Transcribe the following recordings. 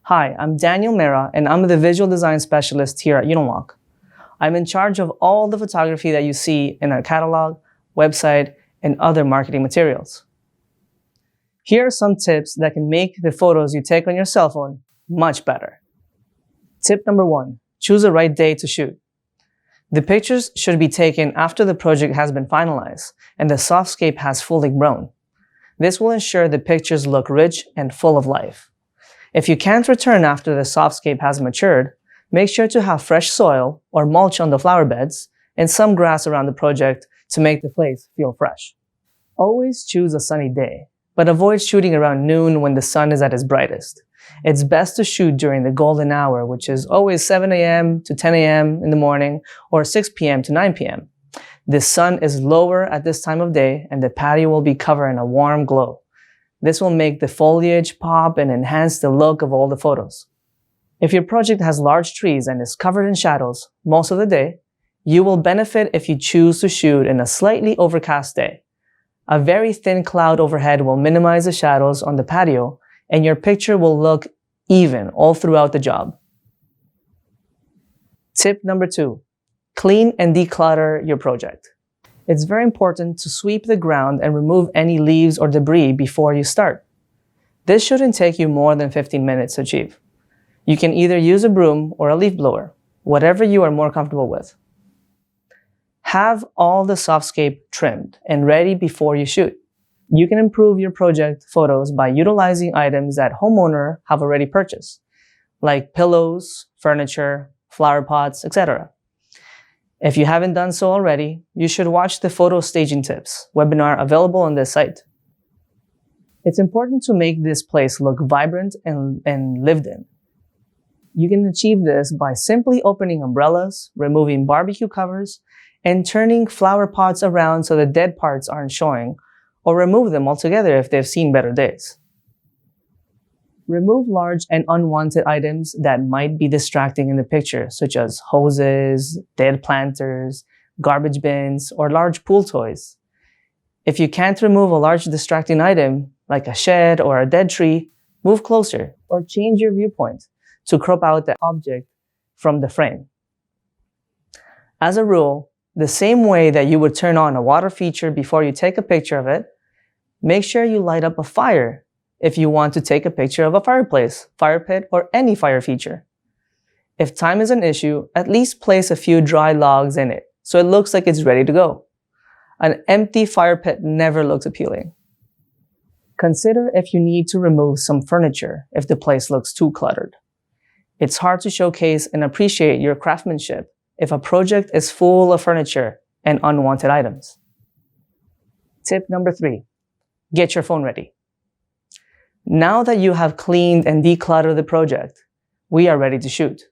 Hi, I'm Daniel Mera, and I'm the visual design specialist here at Unilock. I'm in charge of all the photography that you see in our catalog, website, and other marketing materials. Here are some tips that can make the photos you take on your cell phone much better. Tip number 1, choose the right day to shoot. The pictures should be taken after the project has been finalized and the softscape has fully grown. This will ensure the pictures look rich and full of life. If you can't return after the softscape has matured, make sure to have fresh soil or mulch on the flower beds and some grass around the project to make the place feel fresh. Always choose a sunny day, but avoid shooting around noon when the sun is at its brightest. It's best to shoot during the golden hour, which is always 7 a.m. to 10 a.m. in the morning or 6 p.m. to 9 p.m. The sun is lower at this time of day and the patio will be covered in a warm glow. This will make the foliage pop and enhance the look of all the photos. If your project has large trees and is covered in shadows most of the day, you will benefit if you choose to shoot in a slightly overcast day. A very thin cloud overhead will minimize the shadows on the patio and your picture will look even all throughout the job. Tip number 2, clean and declutter your project. It's very important to sweep the ground and remove any leaves or debris before you start. This shouldn't take you more than 15 minutes to achieve. You can either use a broom or a leaf blower, whatever you are more comfortable with. Have all the softscape trimmed and ready before you shoot. You can improve your project photos by utilizing items that homeowner have already purchased, like pillows, furniture, flower pots, etc. If you haven't done so already, you should watch the Photo Staging Tips webinar available on this site. It's important to make this place look vibrant and lived in. You can achieve this by simply opening umbrellas, removing barbecue covers, and turning flower pots around so the dead parts aren't showing, or remove them altogether if they've seen better days. Remove large and unwanted items that might be distracting in the picture, such as hoses, dead planters, garbage bins, or large pool toys. If you can't remove a large distracting item, like a shed or a dead tree, move closer or change your viewpoint to crop out the object from the frame. As a rule, the same way that you would turn on a water feature before you take a picture of it, make sure you light up a fire if you want to take a picture of a fireplace, fire pit, or any fire feature. If time is an issue, at least place a few dry logs in it so it looks like it's ready to go. An empty fire pit never looks appealing. Consider if you need to remove some furniture if the place looks too cluttered. It's hard to showcase and appreciate your craftsmanship if a project is full of furniture and unwanted items. Tip number 3, get your phone ready. Now that you have cleaned and decluttered the project, we are ready to shoot.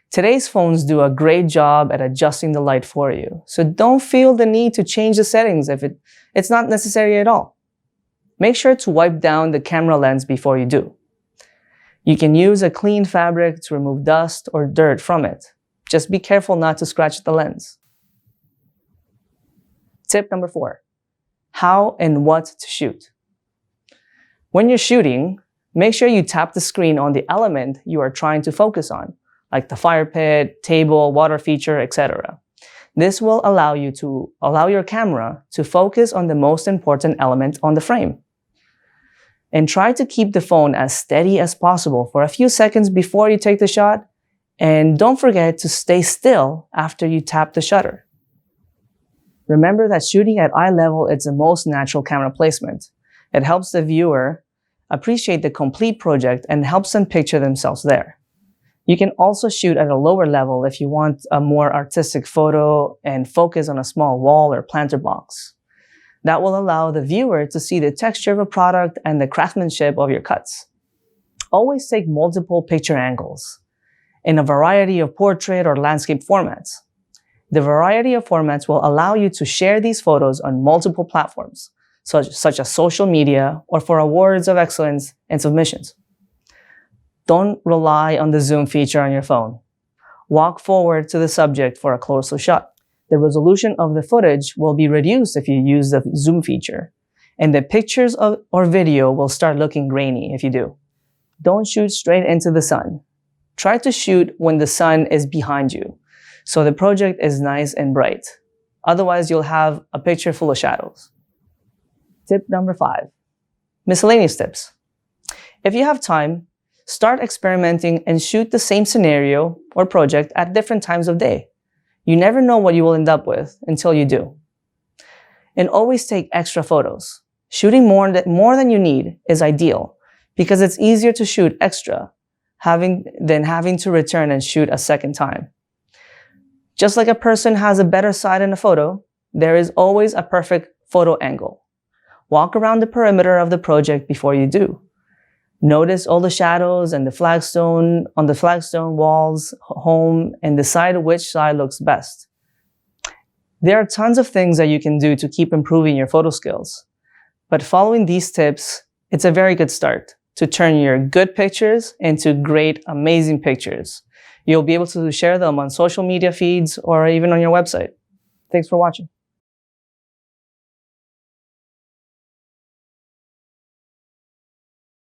Today's phones do a great job at adjusting the light for you, so don't feel the need to change the settings if it's not necessary at all. Make sure to wipe down the camera lens before you do. You can use a clean fabric to remove dust or dirt from it. Just be careful not to scratch the lens. Tip number 4, how and what to shoot. When you're shooting, make sure you tap the screen on the element you are trying to focus on, like the fire pit, table, water feature, etc. This will allow your camera to focus on the most important element on the frame. And try to keep the phone as steady as possible for a few seconds before you take the shot, and don't forget to stay still after you tap the shutter. Remember that shooting at eye level is the most natural camera placement. It helps the viewer appreciate the complete project and helps them picture themselves there. You can also shoot at a lower level if you want a more artistic photo and focus on a small wall or planter box. That will allow the viewer to see the texture of a product and the craftsmanship of your cuts. Always take multiple picture angles in a variety of portrait or landscape formats. The variety of formats will allow you to share these photos on multiple platforms, such as social media or for awards of excellence and submissions. Don't rely on the zoom feature on your phone. Walk forward to the subject for a closer shot. The resolution of the footage will be reduced if you use the zoom feature, and the pictures or video will start looking grainy if you do. Don't shoot straight into the sun. Try to shoot when the sun is behind you, so the project is nice and bright. Otherwise, you'll have a picture full of shadows. Tip number 5, miscellaneous tips. If you have time, start experimenting and shoot the same scenario or project at different times of day. You never know what you will end up with until you do. And always take extra photos. Shooting more than you need is ideal because it's easier to shoot extra than having to return and shoot a second time. Just like a person has a better side in a photo, there is always a perfect photo angle. Walk around the perimeter of the project before you do. Notice all the shadows and the flagstone on the flagstone walls, home, and decide which side looks best. There are tons of things that you can do to keep improving your photo skills, but following these tips, it's a very good start to turn your good pictures into great, amazing pictures. You'll be able to share them on social media feeds or even on your website. Thanks for watching.